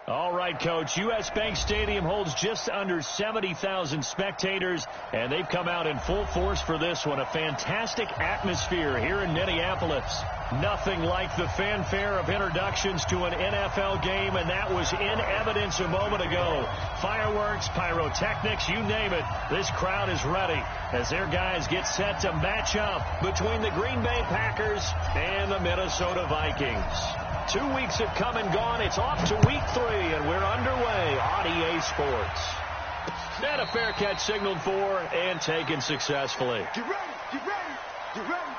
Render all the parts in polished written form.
All right, Coach. U.S. Bank Stadium holds just under 70,000 spectators, and they've come out in full force for this one. A fantastic atmosphere here in Minneapolis. Nothing like the fanfare of introductions to an NFL game, and that was in evidence a moment ago. Fireworks, pyrotechnics, you name it. This crowd is ready as their guys get set to match up between the Green Bay Packers and the Minnesota Vikings. 2 weeks have come and gone. It's off to week 3, and we're underway on EA Sports. And a fair catch signaled for and taken successfully. Get ready, get ready, get ready.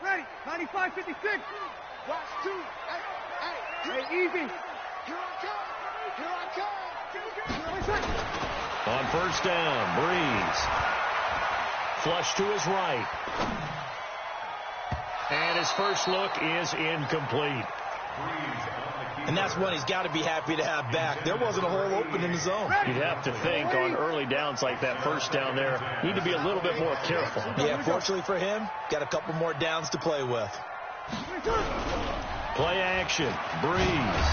Ready, 95, 56. Watch 2. Hey, easy. Here I come. On first down, Breeze. Flush to his right. And his first look is incomplete. And that's one he's got to be happy to have back. There wasn't a hole open in the zone. You'd have to think on early downs like that first down there, need to be a little bit more careful. Yeah, fortunately for him, got a couple more downs to play with. Play action. Breeze.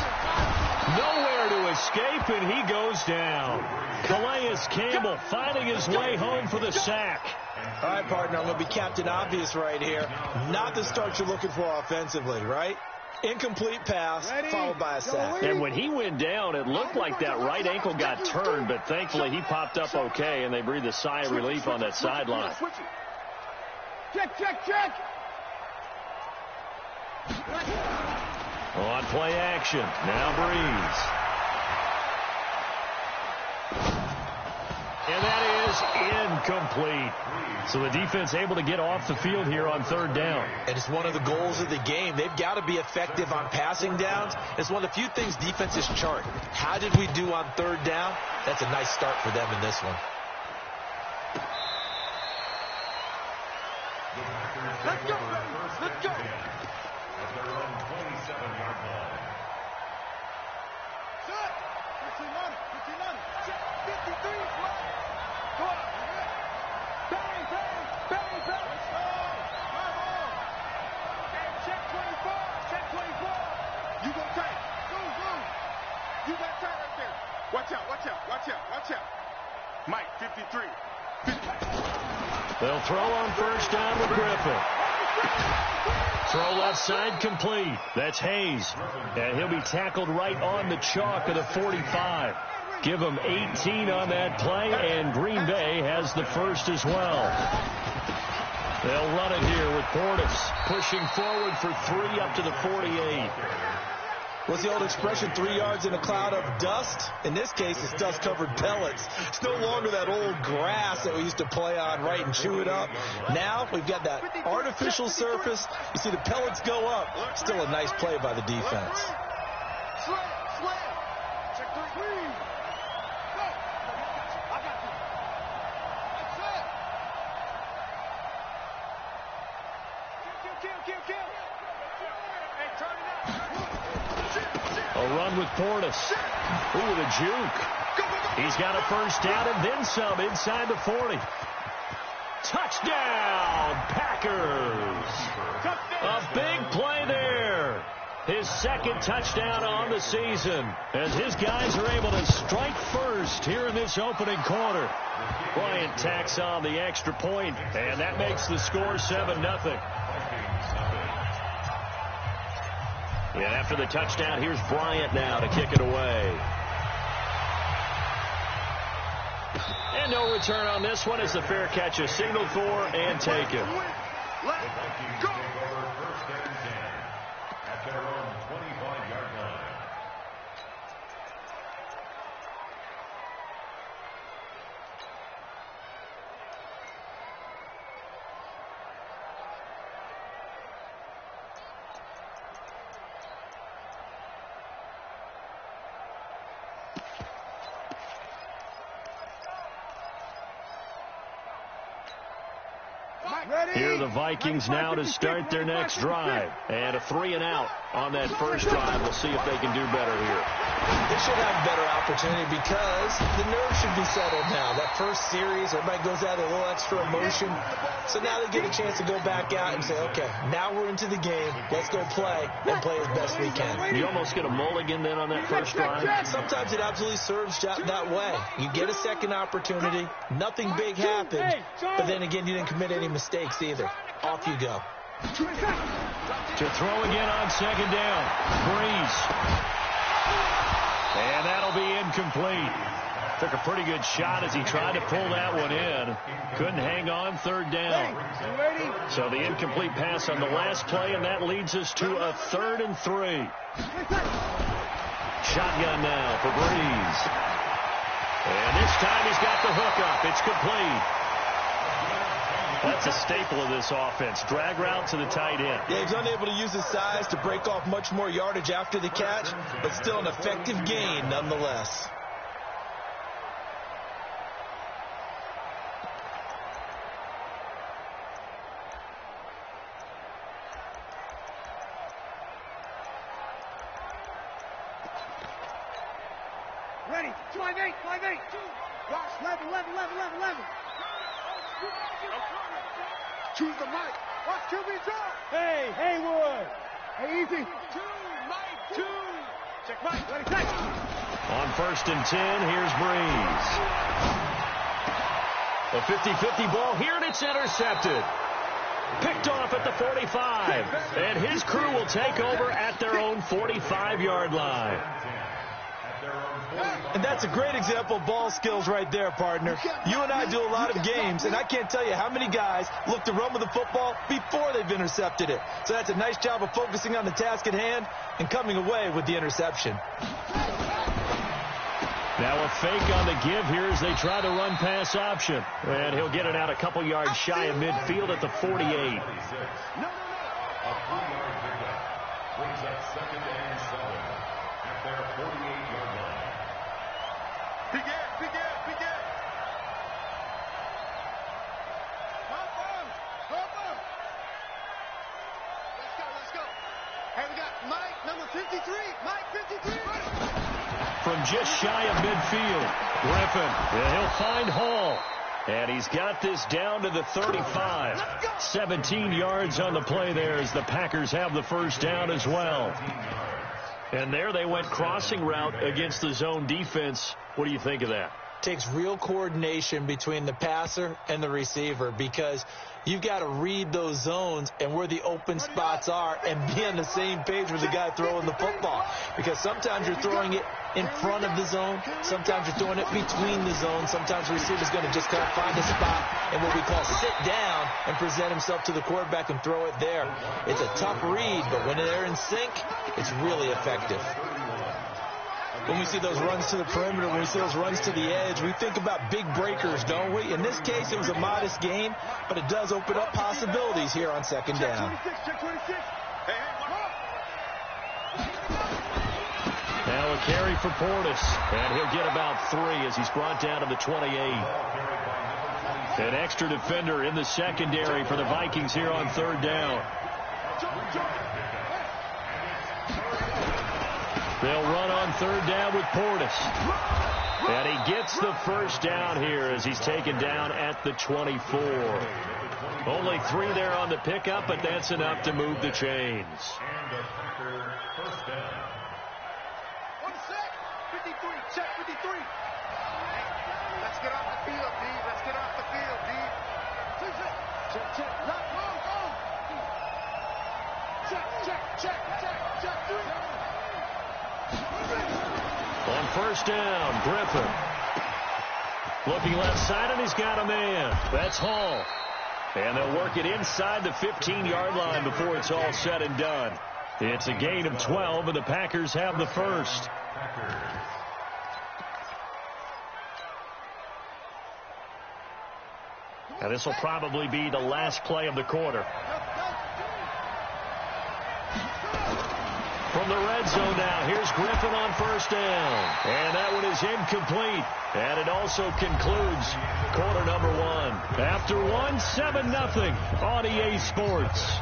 Nowhere to escape, and he goes down. Calais Campbell finding his way home for the sack. All right, partner, I'm going to be Captain Obvious right here. Not the start you're looking for offensively, right? Incomplete pass, followed by a sack. And when he went down, it looked like that right ankle got turned, but thankfully he popped up okay, and they breathed a sigh of relief on that sideline. Check. On play action, now Breeze. And that is incomplete. So the defense able to get off the field here on third down. And it's one of the goals of the game. They've got to be effective on passing downs. It's one of the few things defenses chart. How did we do on third down? That's a nice start for them in this one. Let's go. At their own 27-yard line. Set. 15 on it. Check. 53. Go on. Bang. Let's go. Okay, check 24. You go tight. Move. You got tight right there. Watch out. Mike, 53. They'll throw on first down with Griffin. Throw left side complete. That's Hayes. And he'll be tackled right on the chalk of the 45. Give him 18 on that play, and Green Bay has the first as well. They'll run it here with Portis pushing forward for 3 up to the 48. What's the old expression, 3 yards in a cloud of dust? In this case, it's dust-covered pellets. It's no longer that old grass that we used to play on, right, and chew it up. Now we've got that artificial surface. You see the pellets go up. Still a nice play by the defense. Slam. Check 3. Go. I got you. That's it. Kill. Hey, turn it up. A run with Portis. Ooh, the juke. He's got a first down and then some inside the 40. Touchdown, Packers. A big play there. His second touchdown on the season as his guys are able to strike first here in this opening quarter. Bryant tacks on the extra point, and that makes the score 7-0. And after the touchdown, here's Bryant now to kick it away. And no return on this one as the fair catch is signaled for and taken. Let's go. Here are the Vikings now to start their next drive. And a 3-and-out on that first drive. We'll see if they can do better here. They should have a better opportunity because the nerves should be settled now. That first series, everybody goes out with a little extra emotion. So now they get a chance to go back out and say, okay, now we're into the game. Let's go play and play as best we can. You almost get a mulligan then on that first drive? Sometimes it absolutely serves that way. You get a second opportunity. Nothing big happened. But then again, you didn't commit any mistakes either. Off you go. To throw again on second down. Breeze. And that'll be incomplete. Took a pretty good shot as he tried to pull that one in. Couldn't hang on, third down. So the incomplete pass on the last play, and that leads us to a 3rd and 3. Shotgun now for Breeze. And this time he's got the hook up. It's complete. That's a staple of this offense. Drag route to the tight end. Yeah, he's unable to use his size to break off much more yardage after the catch, but still an effective gain nonetheless. Ready, 5-8. Watch, 11. Choose the mic. Watch QB draw. Hey, Haywood. Hey, easy. 2, Mike, 2. Check Mike. Ready, check. On 1st and 10, here's Breeze. A 50-50 ball here, and it's intercepted. Picked off at the 45. And his crew will take over at their own 45-yard line. And that's a great example of ball skills right there, partner. You and I do a lot of games, and I can't tell you how many guys look to run with the football before they've intercepted it. So that's a nice job of focusing on the task at hand and coming away with the interception. Now a fake on the give here as they try to run pass option. And he'll get it out a couple yards shy of midfield at the 48. A 3-yard pickup brings up 2nd and 7 at their 48-yard line. Big air. Hop on. Let's go. Hey, we got Mike, number 53. Mike, 53. From just shy of midfield, Griffin. He'll find Hall. And he's got this down to the 35. 17 yards on the play there as the Packers have the first down as well. And there they went crossing route against the zone defense. What do you think of that? Takes real coordination between the passer and the receiver because you've got to read those zones and where the open spots are and be on the same page with the guy throwing the football. Because sometimes you're throwing it in front of the zone. Sometimes you're throwing it between the zones. Sometimes the receiver's going to just kind of find a spot and what we call sit down and present himself to the quarterback and throw it there. It's a tough read, but when they're in sync, it's really effective. When we see those runs to the perimeter, when we see those runs to the edge, we think about big breakers, don't we? In this case, it was a modest gain, but it does open up possibilities here on second down. Now a carry for Portis, and he'll get about 3 as he's brought down to the 28. An extra defender in the secondary for the Vikings here on third down. They'll run on third down with Portis. And he gets the first down here as he's taken down at the 24. Only 3 there on the pickup, but that's enough to move the chains. And the Packer first down. 1 sec. 53. Check 53. Let's get off the field, D. Let's get off the field, D. Check. Lock, go. Check. 3. On first down, Griffin. Looking left side, and he's got a man. That's Hall. And they'll work it inside the 15-yard line before it's all said and done. It's a gain of 12, and the Packers have the first. Now this will probably be the last play of the quarter. from the red zone now. Here's Griffin on first down. And that one is incomplete. And it also concludes quarter number one. After one, 7-0 on EA Sports.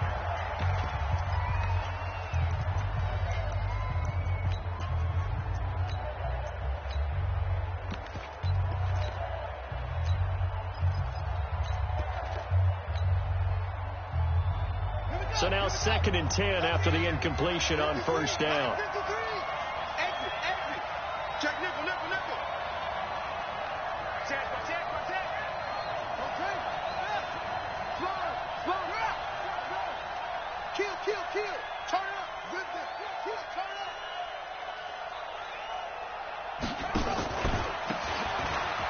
So now 2nd and 10 after the incompletion on first down. Exit. Check nickel. Check. Okay. Slow. Kill. Turn up. Good. Kill. Turn up.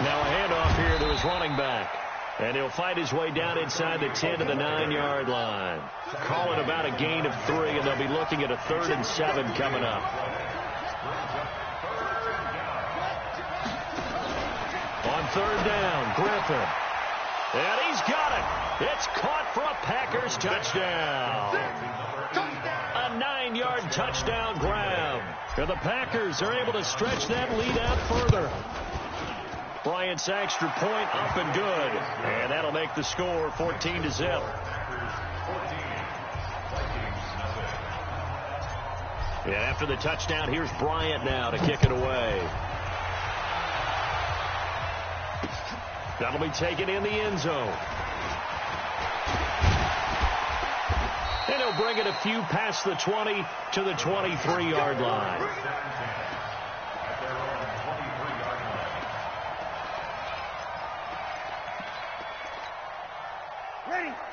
Now a handoff here to his running back. And he'll fight his way down inside the 10 to the 9-yard line. Calling about a gain of 3, and they'll be looking at a 3rd and 7 coming up. On 3rd down, Griffin. And he's got it. It's caught for a Packers touchdown. A 9-yard touchdown grab. And the Packers are able to stretch that lead out further. Bryant's extra point up and good. And that'll make the score 14-0. And after the touchdown, here's Bryant now to kick it away. That'll be taken in the end zone. And he'll bring it a few past the 20 to the 23-yard line.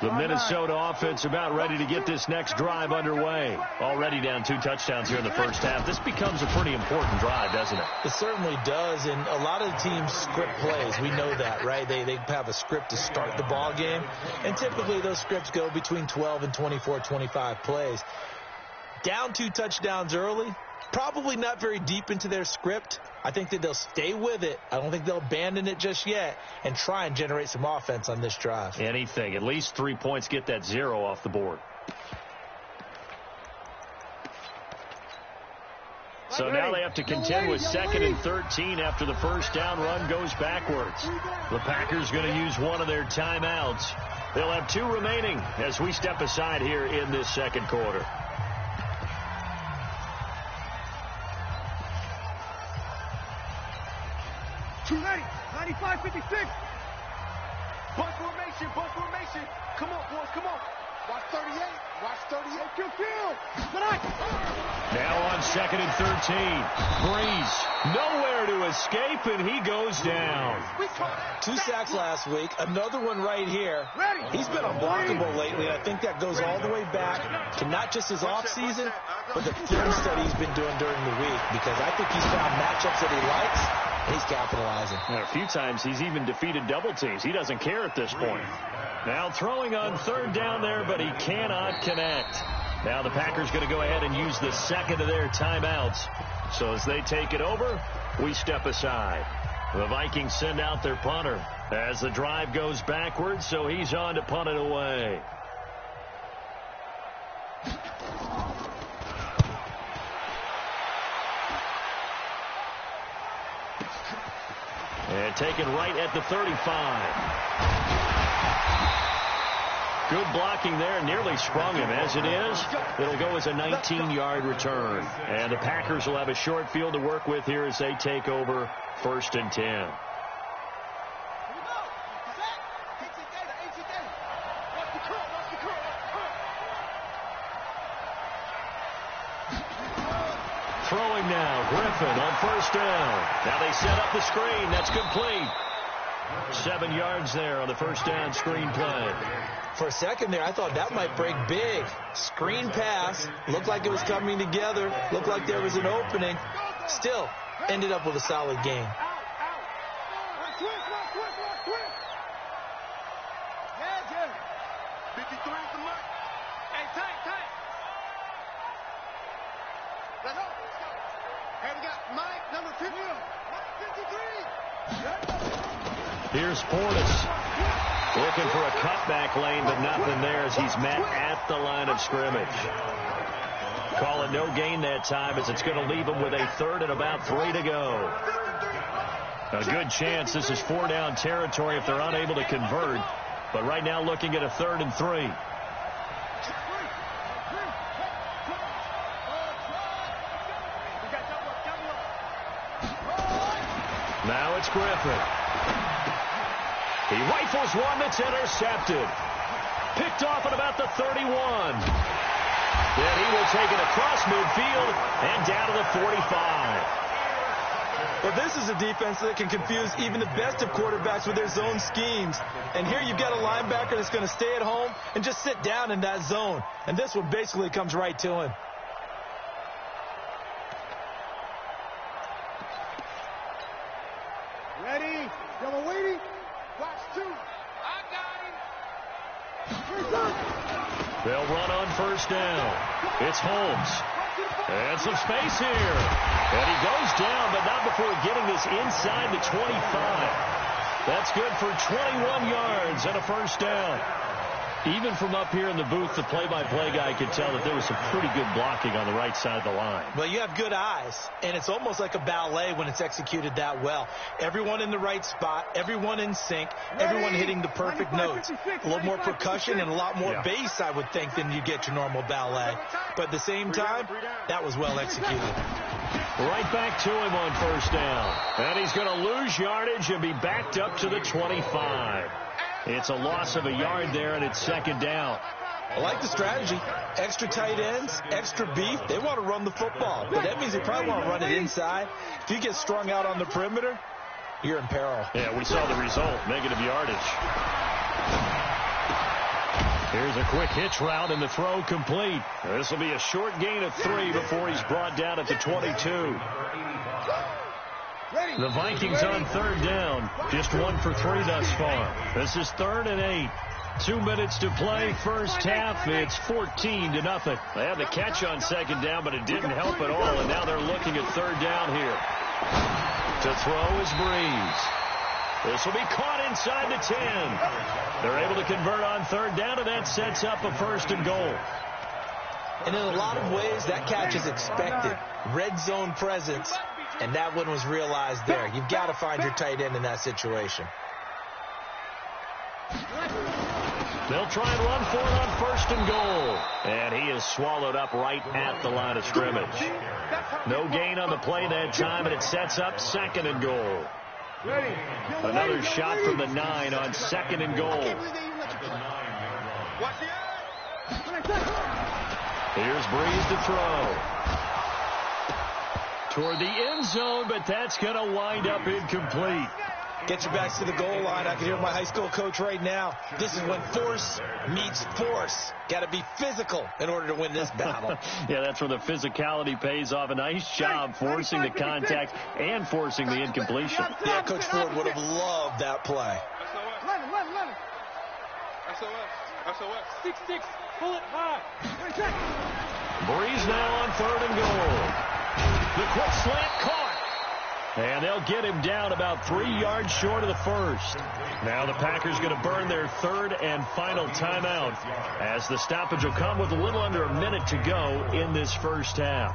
The Minnesota offense about ready to get this next drive underway. Already down 2 touchdowns here in the first half. This becomes a pretty important drive, doesn't it? It certainly does, and a lot of the teams script plays. We know that, right? They have a script to start the ball game, and typically those scripts go between 12 and 24, 25 plays. Down 2 touchdowns early, probably not very deep into their script. I think that they'll stay with it. I don't think they'll abandon it just yet and try and generate some offense on this drive. Anything. At least 3 points, get that 0 off the board. So now they have to contend with 2nd and 13 after the first down run goes backwards. The Packers going to use one of their timeouts. They'll have 2 remaining as we step aside here in this second quarter. Ready, 95, 56. Bunt formation. Come on, boys, come on. Watch 38. Kill. Now on 2nd and 13. Breeze nowhere to escape, and he goes down. 2 sacks last week. Another one right here. He's been unblockable lately, and I think that goes all the way back to not just his offseason, but the film study he's been doing during the week, because I think he's found matchups that he likes. He's capitalizing. And a few times he's even defeated double teams. He doesn't care at this point. Now throwing on 3rd down there, but he cannot connect. Now the Packers going to go ahead and use the 2nd of their timeouts. So as they take it over, we step aside. The Vikings send out their punter as the drive goes backwards, so he's on to punt it away. And taken right at the 35. Good blocking there. Nearly sprung him. As it is, it'll go as a 19-yard return. And the Packers will have a short field to work with here as they take over 1st and 10. Throwing now, Griffin on 1st down. Now they set up the screen. That's complete. 7 yards there on the 1st down screen play. For a second there, I thought that might break big. Screen pass. Looked like it was coming together. Looked like there was an opening. Still, ended up with a solid game. Here's Portis looking for a cutback lane, but nothing there as he's met at the line of scrimmage. Call it no gain that time as it's going to leave them with a 3rd and about 3 to go. A good chance this is 4-down territory if they're unable to convert. But right now looking at a 3rd and 3. Now it's Griffin. He rifles one that's intercepted. Picked off at about the 31. Then he will take it across midfield and down to the 45. Well, this is a defense that can confuse even the best of quarterbacks with their zone schemes. And here you've got a linebacker that's going to stay at home and just sit down in that zone. And this one basically comes right to him. Ready? Double waiting. Watch 2. I got him. They'll run on 1st down. It's Holmes. And some space here. And he goes down, but not before getting this inside the 25. That's good for 21 yards and a 1st down. Even from up here in the booth, the play-by-play guy could tell that there was some pretty good blocking on the right side of the line. Well, you have good eyes, and it's almost like a ballet when it's executed that well. Everyone in the right spot, everyone in sync, everyone hitting the perfect notes. A little more percussion and a lot more bass, I would think, than you get your normal ballet. But at the same time, that was well executed. Right back to him on 1st down. And he's going to lose yardage and be backed up to the 25. It's a loss of a yard there, and it's 2nd down. I like the strategy. Extra tight ends, extra beef. They want to run the football, but that means they probably want to run it inside. If you get strung out on the perimeter, you're in peril. Yeah, we saw the result, negative yardage. Here's a quick hitch route, and the throw complete. This will be a short gain of 3 before he's brought down at the 22. The Vikings on 3rd down. Just 1 for 3 thus far. This is 3rd and 8. 2 minutes to play. First half, it's 14-0. They had the catch on 2nd down, but it didn't help at all, and now they're looking at 3rd down here. To throw is Breeze. This will be caught inside the 10. They're able to convert on 3rd down, and that sets up a 1st and goal. And in a lot of ways, that catch is expected. Red zone presence. And that one was realized there. You've got to find your tight end in that situation. They'll try and run for it on 1st and goal. And he is swallowed up right at the line of scrimmage. No gain on the play that time, and it sets up 2nd and goal. Another shot from the 9 on 2nd and goal. Here's Breeze to throw. Toward the end zone, but that's going to wind up incomplete. Get your backs to the goal line. I can hear my high school coach right now. This is when force meets force. Got to be physical in order to win this battle. Yeah, that's where the physicality pays off. A nice job forcing the contact and forcing the incompletion. Yeah, Coach Ford would have loved that play. SOS. 6-6. Pull it high. Breeze now on 3rd and goal. The quick slant caught. And they'll get him down about 3 yards short of the 1st. Now the Packers going to burn their 3rd and final timeout as the stoppage will come with a little under a minute to go in this first half.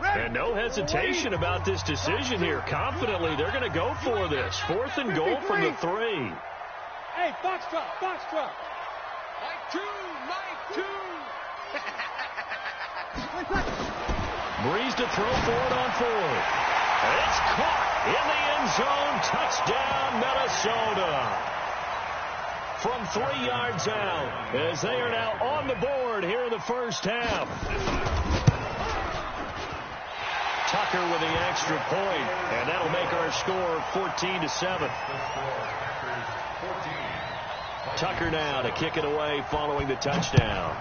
And no hesitation about this decision here. Confidently, they're going to go for this. 4th and goal from the 3. Hey, box drop. Mike 2. Breeze to throw for it on 4th. It's caught in the end zone. Touchdown, Minnesota. From 3 yards out, as they are now on the board here in the first half. Tucker with the extra point, and that'll make our score 14-7. Tucker now to kick it away following the touchdown.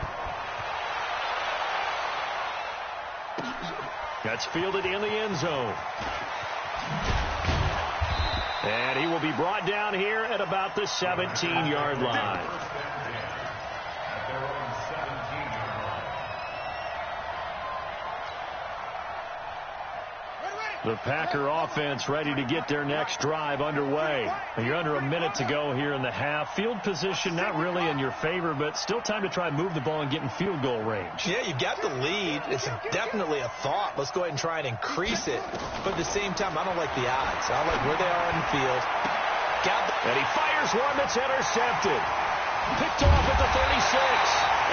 That's fielded in the end zone. And he will be brought down here at about the 17-yard line. The Packer offense ready to get their next drive underway. You're under a minute to go here in the half. Field position not really in your favor, but still time to try and move the ball and get in field goal range. Yeah, you got the lead. It's definitely a thought. Let's go ahead and try and increase it. But at the same time, I don't like the odds. I like where they are in the field. And he fires one that's intercepted. Picked off at the 36.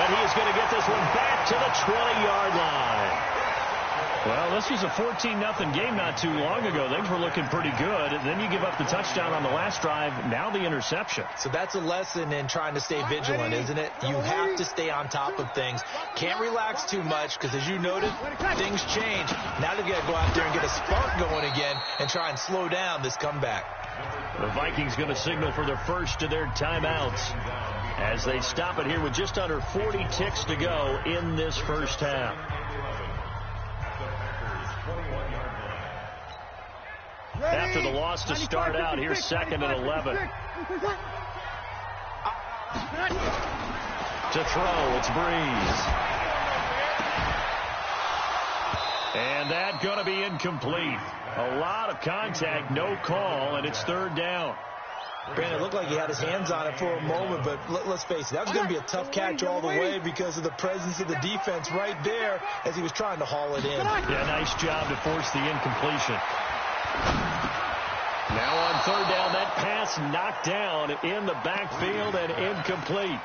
And he is going to get this one back to the 20-yard line. Well, this was a 14-0 game not too long ago. Things were looking pretty good. And then you give up the touchdown on the last drive. Now the interception. So that's a lesson in trying to stay vigilant, isn't it? You have to stay on top of things. Can't relax too much because, as you noted, things change. Now they've got to go out there and get a spark going again and try and slow down this comeback. The Vikings going to signal for the first of their timeouts as they stop it here with just under 40 ticks to go in this first half. After the loss to start out, here's 2nd and 11. To throw, it's Breeze. And that going to be incomplete. A lot of contact, no call, and it's 3rd down. Brandon, it looked like he had his hands on it for a moment, but let's face it, that was going to be a tough catch all the way because of the presence of the defense right there as he was trying to haul it in. Yeah, nice job to force the incompletion. Now on 3rd down, that pass knocked down in the backfield and incomplete.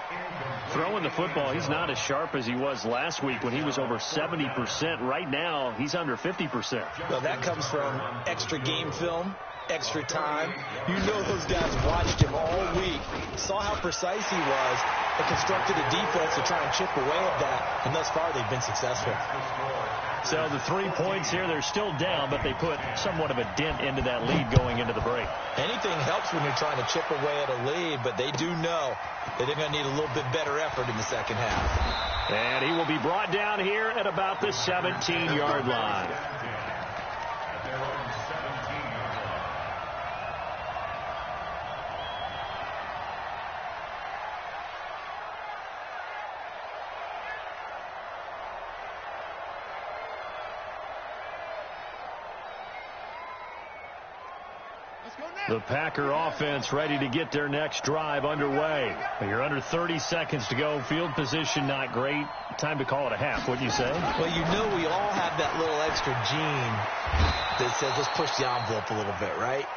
Throwing the football, he's not as sharp as he was last week when he was over 70%. Right now, he's under 50%. Well, that comes from extra game film, extra time. You know those guys watched him all week, saw how precise he was, and constructed a defense to try and chip away at that. And thus far, they've been successful. So the 3 points here, they're still down, but they put somewhat of a dent into that lead going into the break. Anything helps when you're trying to chip away at a lead, but they do know that they're going to need a little bit better effort in the second half. And he will be brought down here at about the 17-yard line. The Packer offense ready to get their next drive underway. You're under 30 seconds to go. Field position not great. Time to call it a half, wouldn't you say? Well, you know we all have that little extra gene that says let's push the envelope a little bit, right?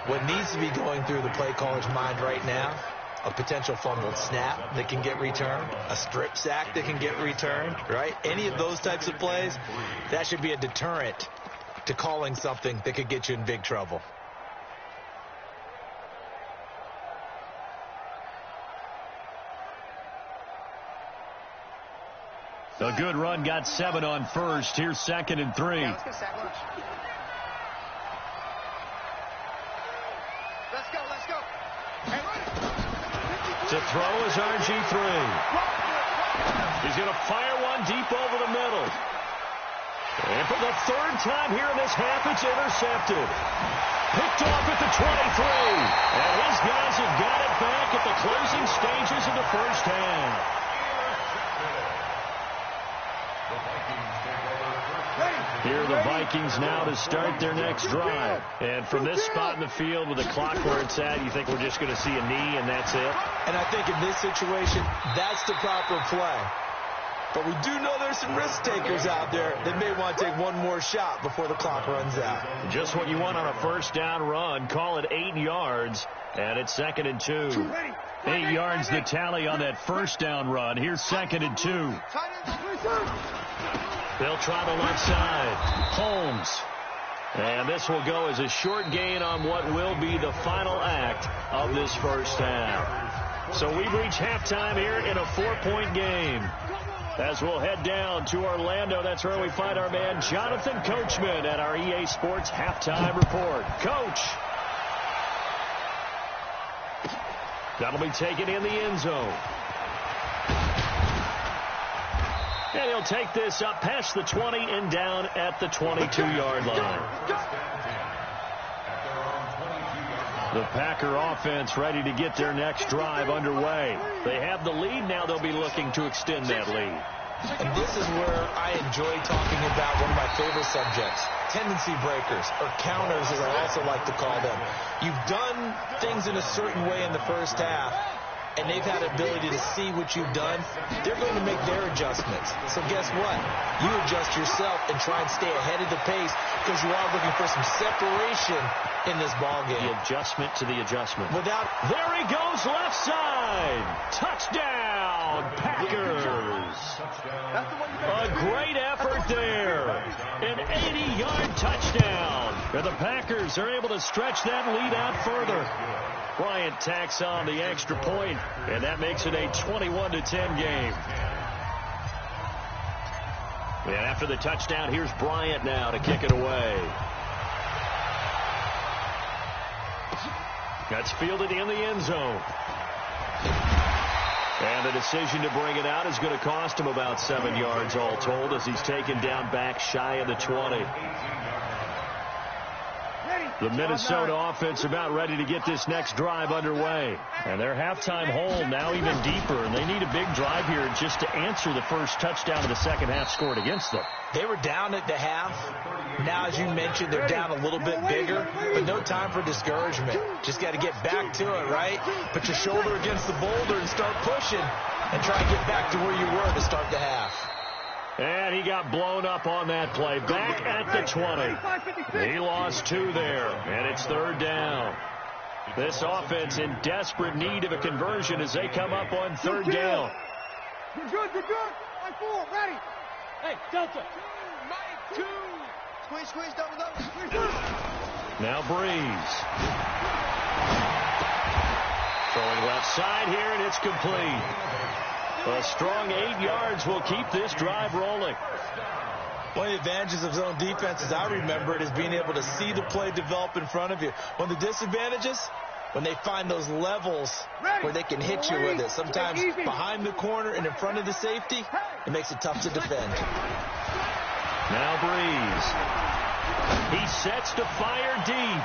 What needs to be going through the play caller's mind right now, a potential fumbled snap that can get returned, a strip sack that can get returned, right? Any of those types of plays, that should be a deterrent to calling something that could get you in big trouble. A good run, got 7 on first. Here's 2nd and 3. Yeah, let's go. Let's go. Hey, to throw is RG3. He's going to fire one deep over the middle. And for the 3rd time here in this half, it's intercepted. Picked off at the 23. And his guys have got it back at the closing stages of the first half. Here are the Vikings now to start their next drive. And from this spot in the field with the clock where it's at, you think we're just going to see a knee and that's it? And I think in this situation, that's the proper play. But we do know there's some risk takers out there that may want to take one more shot before the clock runs out. Just what you want on a first down run. Call it 8 yards. And it's 2nd and 2. 8 yards the tally on that first down run. Here's 2nd and 2. They'll try the left side. Holmes. And this will go as a short gain on what will be the final act of this first half. So we've reached halftime here in a 4-point game. As we'll head down to Orlando, that's where we find our man Jonathan Coachman at our EA Sports Halftime Report. Coach. That'll be taken in the end zone. And he'll take this up past the 20 and down at the 22-yard line. The Packer offense ready to get their next drive underway. They have the lead. Now they'll be looking to extend that lead. And this is where I enjoy talking about one of my favorite subjects, tendency breakers, or counters as I also like to call them. You've done things in a certain way in the first half, and they've had ability to see what you've done. They're going to make their adjustments. So guess what? You adjust yourself and try and stay ahead of the pace because you are looking for some separation in this ball game. The adjustment to the adjustment. There he goes, left side. Touchdown, Packers. A great effort there. An 80-yard touchdown. And the Packers are able to stretch that lead out further. Bryant tacks on the extra point, and that makes it a 21-10 game. And after the touchdown, here's Bryant now to kick it away. That's fielded in the end zone. And the decision to bring it out is going to cost him about 7 yards all told as he's taken down back shy of the 20. The Minnesota offense about ready to get this next drive underway. And their halftime hole now even deeper, and they need a big drive here just to answer the first touchdown of the second half scored against them. They were down at the half. Now, as you mentioned, they're down a little bit bigger, but no time for discouragement. Just got to get back to it, right? Put your shoulder against the boulder and start pushing and try to get back to where you were to start the half. And he got blown up on that play. Back at the 20. He lost 2 there, and it's third down. This offense in desperate need of a conversion as they come up on third down. You're good. On 4, ready. Hey, Delta. 2. Squeeze, double. Now Breeze. Throwing left side here, and it's complete. A strong 8 yards will keep this drive rolling. One of the advantages of zone defense, as I remember it, is being able to see the play develop in front of you. One of the disadvantages, when they find those levels where they can hit you with it. Sometimes behind the corner and in front of the safety, it makes it tough to defend. Now Breeze. He sets to fire deep.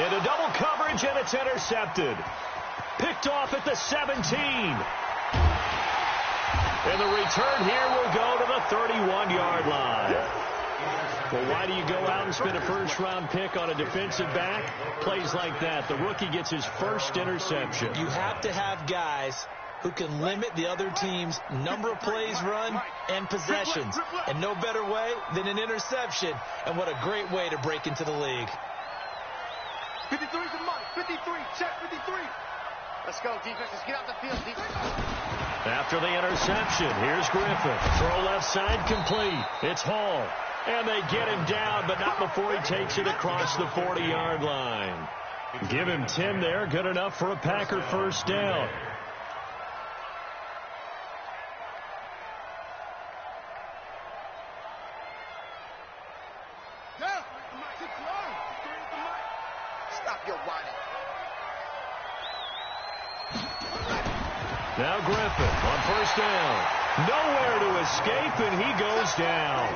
Into double coverage, and it's intercepted. Picked off at the 17. And the return here will go to the 31-yard line. Well, why do you go out and spend a first-round pick on a defensive back? Plays like that. The rookie gets his first interception. You have to have guys who can limit the other team's number of plays run and possessions. And no better way than an interception. And what a great way to break into the league. 53's a mark. 53. Check 53. Let's go, defense. Let's get out the field, defense. After the interception, here's Griffin. Throw left side complete. It's Hall. And they get him down, but not before he takes it across the 40-yard line. Give him 10 there. Good enough for a Packer first down. Stop your whining. Now Griffin on first down. Nowhere to escape, and he goes down.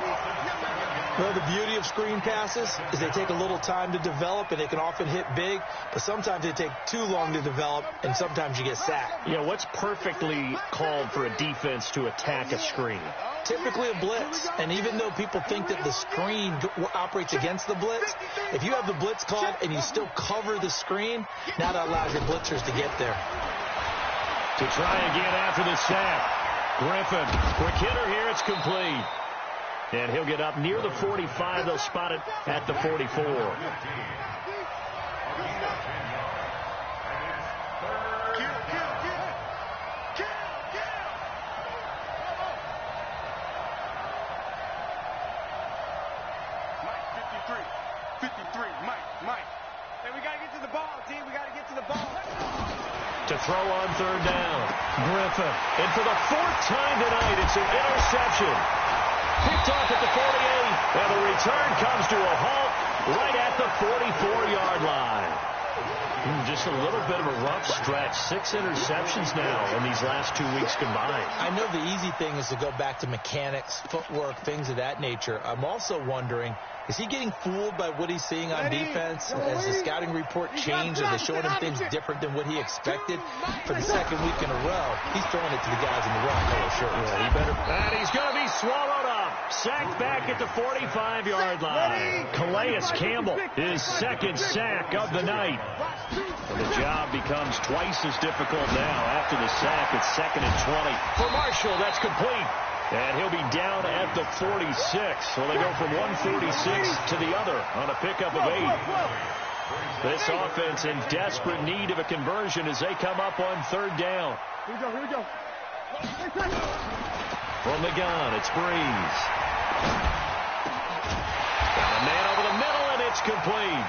Well, the beauty of screen passes is they take a little time to develop, and they can often hit big, but sometimes they take too long to develop, and sometimes you get sacked. Yeah, what's perfectly called for a defense to attack a screen? Typically a blitz, and even though people think that the screen operates against the blitz, if you have the blitz called and you still cover the screen, now that allows your blitzers to get there. To try again after the sack. Griffin, quick hitter here, it's complete. And he'll get up near the 45. They'll spot it at the 44. Mike. Hey, we got to get to the ball, D. We got to get to the ball. To throw on third down. Griffin. And for the 4th time tonight, it's an interception. Picked off at the 48. And the return comes to a halt right at the 44-yard line. Just a little bit of a rough stretch. 6 interceptions now in these last 2 weeks combined. I know the easy thing is to go back to mechanics, footwork, things of that nature. I'm also wondering, is he getting fooled by what he's seeing on defense? Has the scouting report changed? Are they showing him things different than what he expected? For the 2nd week in a row, he's throwing it to the guys in the white collar shirt. Yeah, he better. And he's going to be swallowed up. Sacked back at the 45-yard line. Calais Campbell, his second sack of the night. And the job becomes twice as difficult now after the sack. It's 2nd and 20. For Marshall, that's complete. And he'll be down at the 46. So they go from 146 to the other on a pickup of 8. This offense in desperate need of a conversion as they come up on 3rd down. Here we go. From the gun, it's Breeze. Got a man over the middle, and it's complete.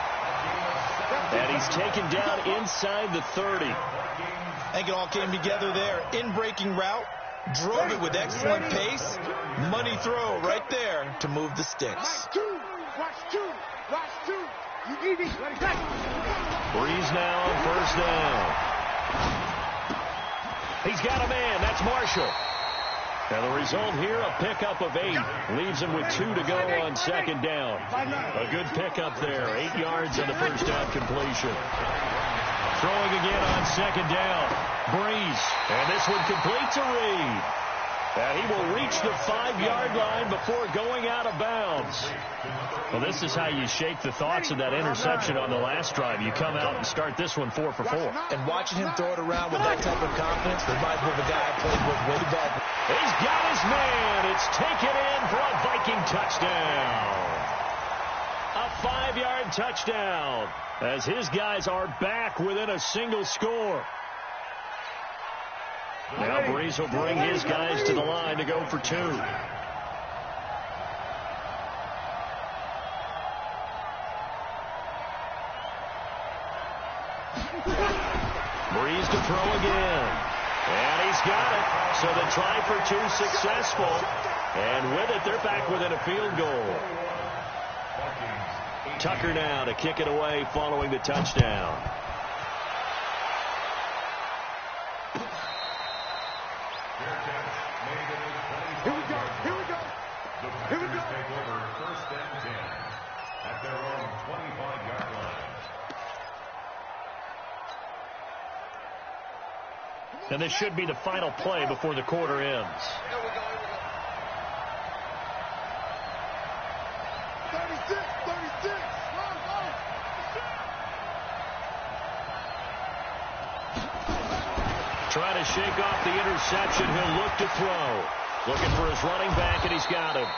And he's taken down inside the 30. I think it all came together there. In-breaking route, drove it with excellent pace. Money throw right there to move the sticks. Watch two. You easy. Breeze now on 1st down. He's got a man. That's Marshall. And the result here, a pickup of 8. Leaves him with 2 to go on 2nd down. A good pickup there. 8 yards on the 1st down completion. Throwing again on 2nd down. Breeze. And this one complete to Reed. And he will reach the 5-yard line before going out of bounds. Well, this is how you shake the thoughts of that interception on the last drive. You come out and start this one 4 for 4. And watching him throw it around with that type of confidence reminds me of a guy I played with way back. He's got his man. It's taken in for a Viking touchdown. A 5-yard touchdown as his guys are back within a single score. Now Breeze will bring his guys to the line to go for 2. Breeze to throw again. And he's got it. So the try for 2 successful. And with it, they're back within a field goal. Tucker now to kick it away following the touchdown. Here we go. Take over 1st and 10 at their own 25-yard line. And this should be the final play before the quarter ends. 36. Trying to shake off the interception. He'll look to throw. Looking for his running back, and he's got him.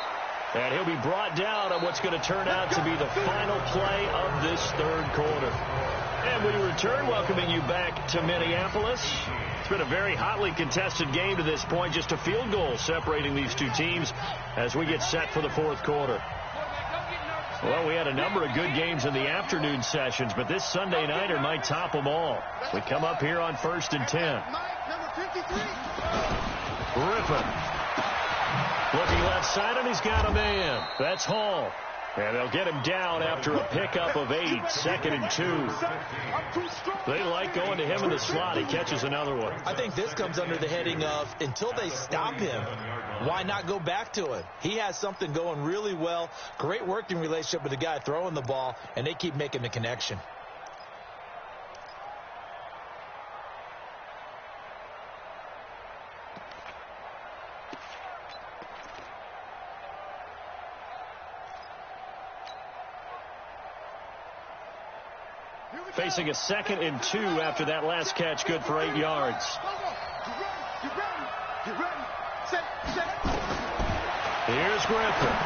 And he'll be brought down on what's going to turn out to be the final play of this 3rd quarter. And we return, welcoming you back to Minneapolis. It's been a very hotly contested game to this point. Just a field goal separating these two teams as we get set for the 4th quarter. Well, we had a number of good games in the afternoon sessions, but this Sunday nighter might top them all. We come up here on 1st and 10. Griffin. Looking left side, and he's got a man. That's Hall. And they'll get him down after a pickup of 8, 2nd and 2. They like going to him in the slot. He catches another one. I think this comes under the heading of, until they stop him, why not go back to it? He has something going really well. Great working relationship with the guy throwing the ball, and they keep making the connection. Facing a 2nd and 2 after that last catch, good for 8 yards. Here's Griffin.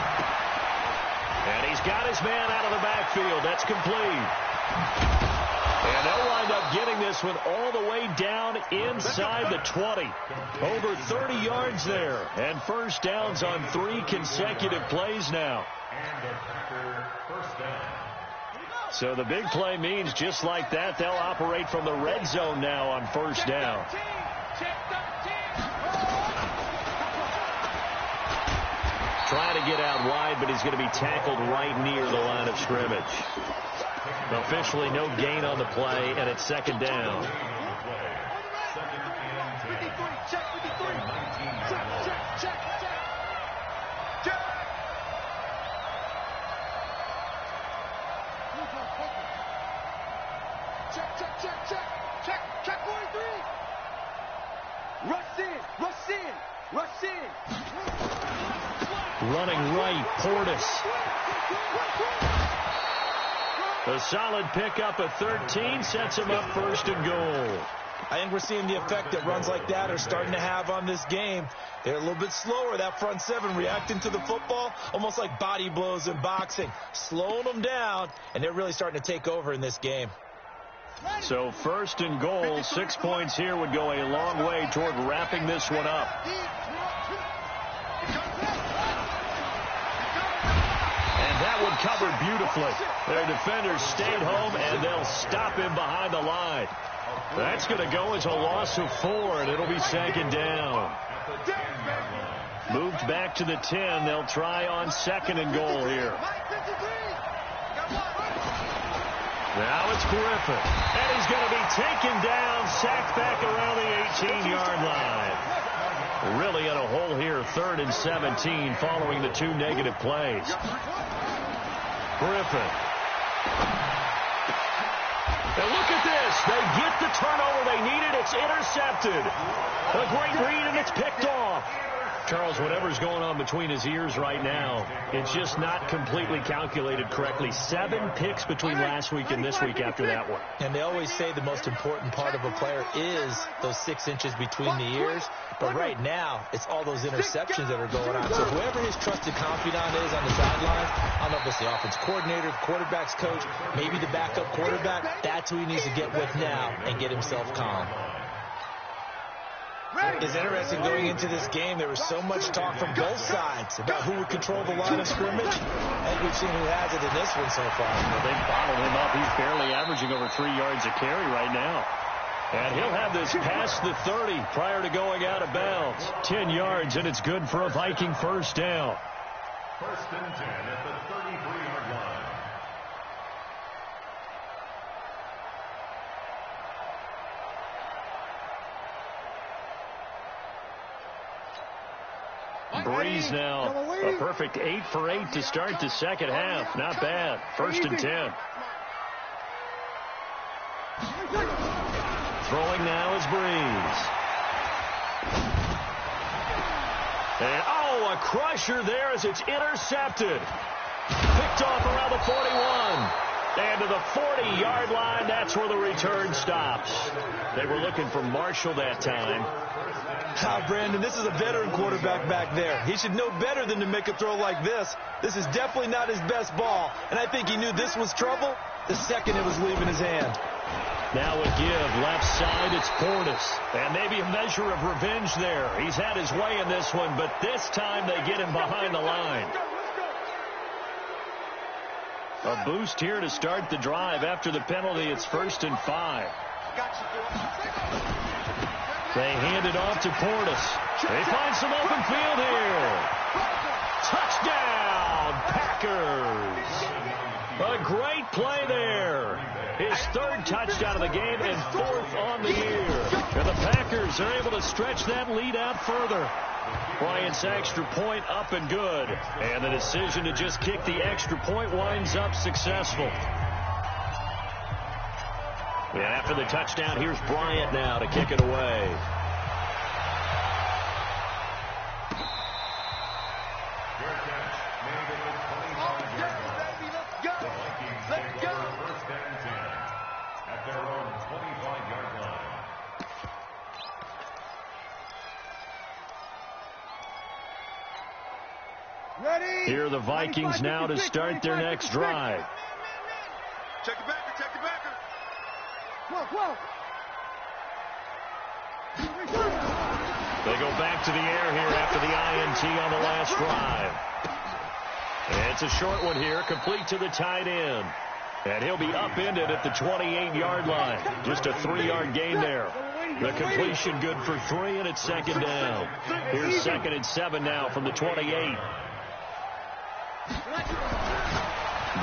And he's got his man out of the backfield. That's complete. And they'll wind up getting this one all the way down inside the 20. Over 30 yards there. And 1st downs on 3 consecutive plays now. And the Packer 1st down. So the big play means just like that, they'll operate from the red zone now on 1st down. Trying to get out wide, but he's going to be tackled right near the line of scrimmage. Officially no gain on the play, and it's 2nd down. Check 43. Rush in. Rush in. Running right, Portis. A solid pickup at 13 sets him up first and goal. I think we're seeing the effect that runs like that are starting to have on this game. They're a little bit slower, that front seven, reacting to the football, almost like body blows in boxing, slowing them down, and they're really starting to take over in this game. So first and goal, 6 points here would go a long way toward wrapping this one up. And that one covered beautifully. Their defenders stayed home, and they'll stop him behind the line. That's going to go as a loss of 4, and it'll be second down. Moved back to the 10. They'll try on second and goal here. Now it's Griffin. And he's going to be taken down, sacked back around the 18-yard line. Really in a hole here, 3rd and 17, following the 2 negative plays. Griffin. And look at this. They get the turnover they needed. It's intercepted. A great read, and it's picked off. Charles, whatever's going on between his ears right now, it's just not completely calculated correctly. 7 picks between last week and this week after that one. And they always say the most important part of a player is those 6 inches between the ears. But right now, it's all those interceptions that are going on. So whoever his trusted confidant is on the sidelines, I don't know if it's the offense coordinator, the quarterback's coach, maybe the backup quarterback, that's who he needs to get with now and get himself calm. It's interesting going into this game. There was so much talk from both sides about who would control the line of scrimmage. I think we've seen who has it in this one so far. Well, they bottled him up. He's barely averaging over 3 yards a carry right now. And he'll have this past the 30 prior to going out of bounds. 10 yards, and it's good for a Viking first down. First and 10 at the 33-yard line. Breeze now, a perfect 8 for 8 to start the second half. Not bad. First and 10. Throwing now is Breeze. And, oh, a crusher there as it's intercepted. Picked off around the 41. And to the 40-yard line, that's where the return stops. They were looking for Marshall that time. Brandon, this is a veteran quarterback back there. He should know better than to make a throw like this. This is definitely not his best ball. And I think he knew this was trouble the second it was leaving his hand. Now a give. Left side, it's Portis. And maybe a measure of revenge there. He's had his way in this one, but this time they get him behind the line. A boost here to start the drive. After the penalty, it's 1st and 5. They hand it off to Portis. They find some open field here. Touchdown, Packers. A great play there. His 3rd touchdown of the game and 4th on the year. And the Packers are able to stretch that lead out further. Bryant's extra point up and good. And the decision to just kick the extra point winds up successful. And after the touchdown, here's Bryant now to kick it away. Here are the Vikings now to start their next drive. Check it back, check it back. They go back to the air here after the INT on the last drive. And it's a short one here, complete to the tight end. And he'll be upended at the 28-yard line. Just a 3-yard gain there. The completion good for 3, and it's second down. Here's 2nd and 7 now from the 28.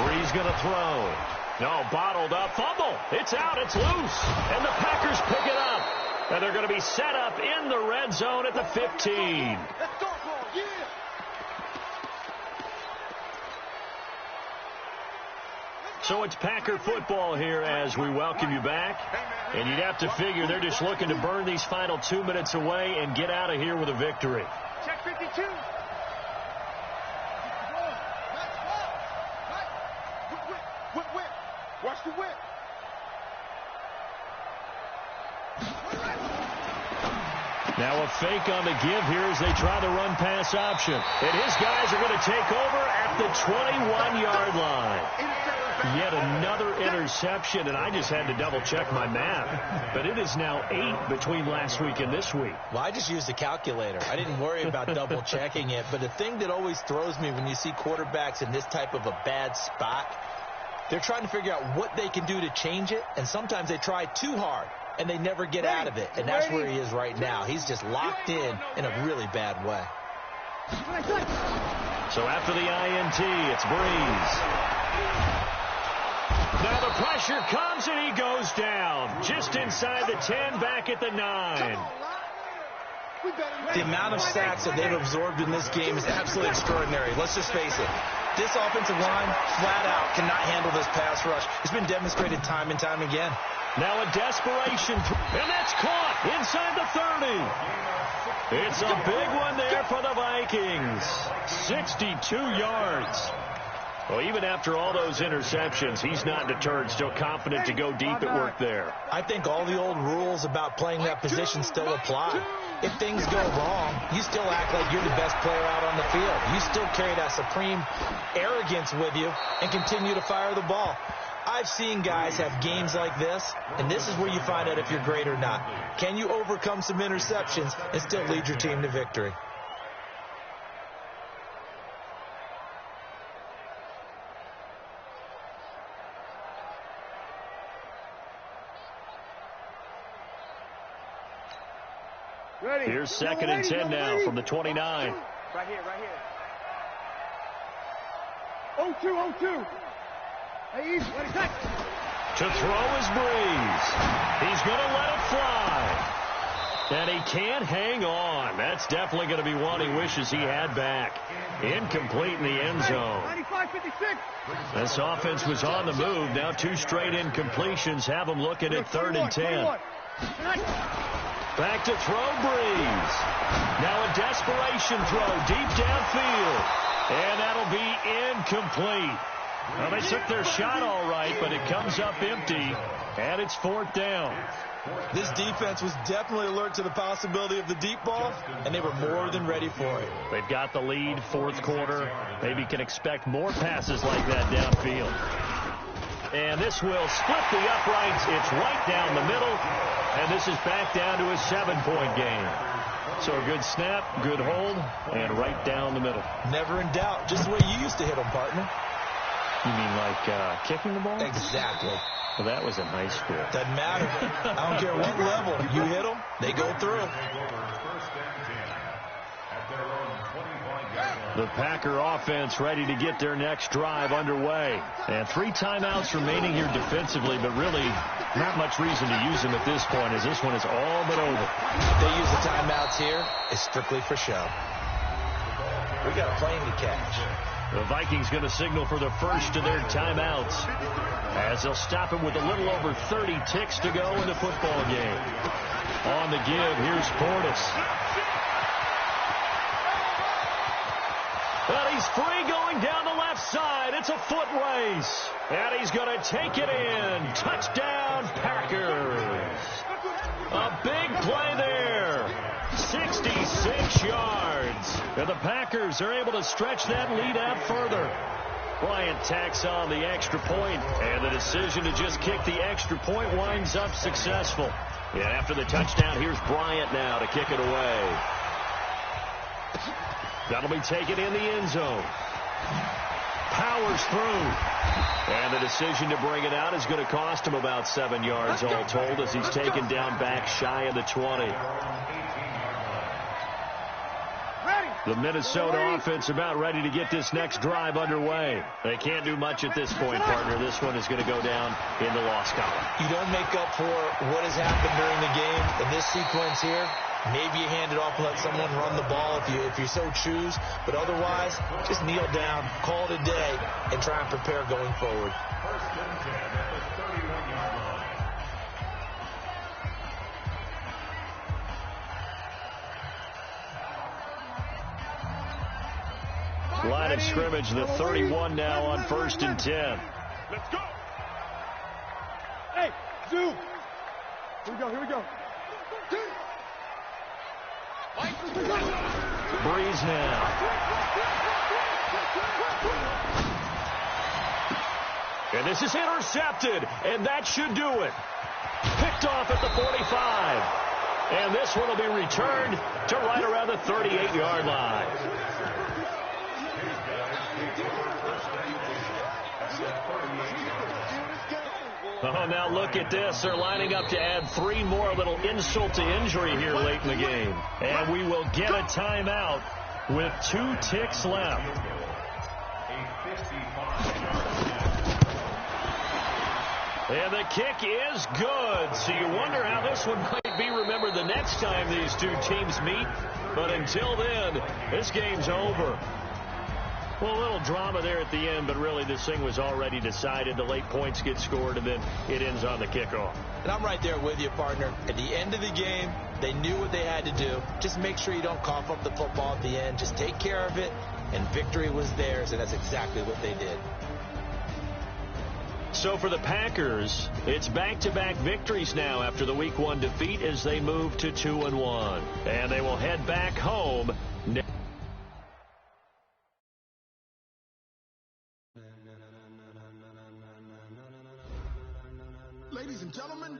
Breeze going to throw. No, bottled up. Fumble. It's out. It's loose. And the Packers pick it up. And they're going to be set up in the red zone at the 15. So it's Packer football here as we welcome you back. And you'd have to figure they're just looking to burn these final 2 minutes away and get out of here with a victory. Check 52. Whip. Watch the whip. Now a fake on the give here as they try the run-pass option. And his guys are going to take over at the 21-yard line. Yet another interception, and I just had to double-check my math. But it is now 8 between last week and this week. Well, I just used a calculator. I didn't worry about double-checking it. But the thing that always throws me when you see quarterbacks in this type of a bad spot, they're trying to figure out what they can do to change it, and sometimes they try too hard, and they never get out of it. And that's where he is right now. He's just locked in a really bad way. So after the INT, it's Breeze. Now the pressure comes, and he goes down. Just inside the 10, back at the 9. The amount of sacks that they've absorbed in this game is absolutely extraordinary. Let's just face it. This offensive line, flat out, cannot handle this pass rush. It's been demonstrated time and time again. Now a desperation, and that's caught inside the 30. It's a big one there for the Vikings. 62 yards. Well, even after all those interceptions, he's not deterred, still confident to go deep at work there. I think all the old rules about playing that position still apply. If things go wrong, you still act like you're the best player out on the field. You still carry that supreme arrogance with you and continue to fire the ball. I've seen guys have games like this, and this is where you find out if you're great or not. Can you overcome some interceptions and still lead your team to victory? Ready. Here's 2nd and 10 now from the 29. Right here. 0-2. Hey, easy. Ready, set. To throw is Breeze. He's going to let it fly. And he can't hang on. That's definitely going to be one he wishes he had back. Incomplete in the end zone. 95-56. This offense was on the move. Now 2 straight incompletions have them looking at 3rd and 10. Back to throw, Breeze. Now a desperation throw deep downfield. And that'll be incomplete. Well, they took their shot all right, but it comes up empty, and it's 4th down. This defense was definitely alert to the possibility of the deep ball, and they were more than ready for it. They've got the lead, 4th quarter. Maybe can expect more passes like that downfield. And this will split the uprights. It's right down the middle, and this is back down to a 7-point game. So a good snap, good hold, and right down the middle. Never in doubt. Just the way you used to hit them, partner. You mean like kicking the ball? Exactly. Well, that was in high school. Doesn't matter. I don't care what level. You hit them, they go through. The Packer offense ready to get their next drive underway. And 3 timeouts remaining here defensively, but really not much reason to use them at this point as this one is all but over. They use the timeouts here. It's strictly for show. We got a plane to catch. The Vikings going to signal for the first of their timeouts as they'll stop it with a little over 30 ticks to go in the football game. On the give, here's Portis. But he's free going down the left side. It's a foot race. And he's going to take it in. Touchdown, Packers. A big play there. 66 yards. And the Packers are able to stretch that lead out further. Bryant tacks on the extra point, and the decision to just kick the extra point winds up successful. And after the touchdown, here's Bryant now to kick it away. That'll be taken in the end zone. Powers through. And the decision to bring it out is going to cost him about 7 yards all told as he's taken down back shy of the 20. The Minnesota offense about ready to get this next drive underway. They can't do much at this point, partner. This one is going to go down in the loss column. You don't make up for what has happened during the game in this sequence here. Maybe you hand it off and let someone run the ball if you so choose. But otherwise, just kneel down, call it a day, and try and prepare going forward. First and 10 at the 31-yard line. Line of scrimmage, the 31 now on 1st and 10. Let's go. Hey, Zoo. Here we go. Breeze now. And this is intercepted, and that should do it. Picked off at the 45. And this one will be returned to right around the 38-yard line. Oh, now look at this. They're lining up to add 3 more, little insult to injury here late in the game. And we will get a timeout with 2 ticks left. And the kick is good. So you wonder how this one might be remembered the next time these 2 teams meet. But until then, this game's over. Well, a little drama there at the end, but really this thing was already decided. The late points get scored, and then it ends on the kickoff. And I'm right there with you, partner. At the end of the game, they knew what they had to do. Just make sure you don't cough up the football at the end. Just take care of it, and victory was theirs, and that's exactly what they did. So for the Packers, it's back-to-back victories now after the Week 1 defeat as they move to 2-1. And they will head back home. Ladies and gentlemen,